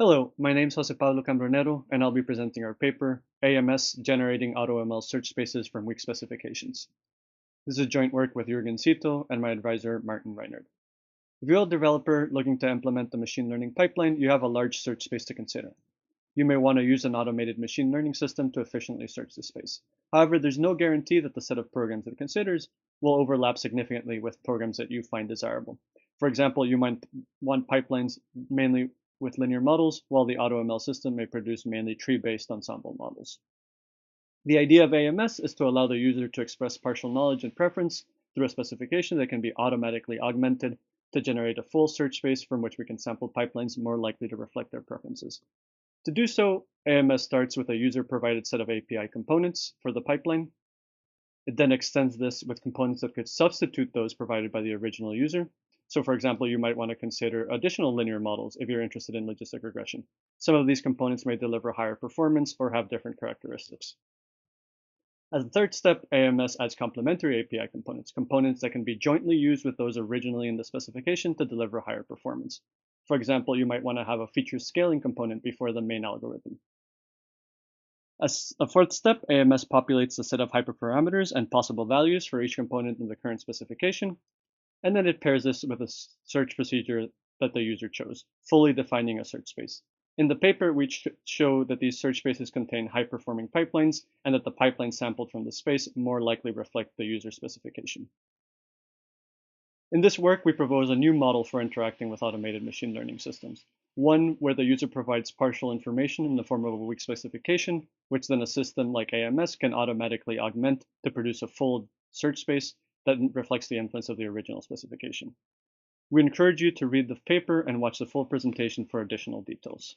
Hello, my name is Jose Pablo Cambronero, and I'll be presenting our paper, AMS Generating AutoML Search Spaces from Weak Specifications. This is a joint work with Jürgen Cito and my advisor, Martin Reinhardt. If you're a developer looking to implement a machine learning pipeline, you have a large search space to consider. You may want to use an automated machine learning system to efficiently search the space. However, there's no guarantee that the set of programs it considers will overlap significantly with programs that you find desirable. For example, you might want pipelines mainly with linear models, while the AutoML system may produce mainly tree-based ensemble models. The idea of AMS is to allow the user to express partial knowledge and preference through a specification that can be automatically augmented to generate a full search space from which we can sample pipelines more likely to reflect their preferences. To do so, AMS starts with a user-provided set of API components for the pipeline. It then extends this with components that could substitute those provided by the original user. So for example, you might want to consider additional linear models if you're interested in logistic regression. Some of these components may deliver higher performance or have different characteristics. As a third step, AMS adds complementary API components, components that can be jointly used with those originally in the specification to deliver higher performance. For example, you might want to have a feature scaling component before the main algorithm. As a fourth step, AMS populates a set of hyperparameters and possible values for each component in the current specification, and then it pairs this with a search procedure that the user chose, fully defining a search space. In the paper, we show that these search spaces contain high-performing pipelines and that the pipelines sampled from the space more likely reflect the user specification. In this work, we propose a new model for interacting with automated machine learning systems. One where the user provides partial information in the form of a weak specification, which then a system like AMS can automatically augment to produce a full search space that reflects the influence of the original specification. We encourage you to read the paper and watch the full presentation for additional details.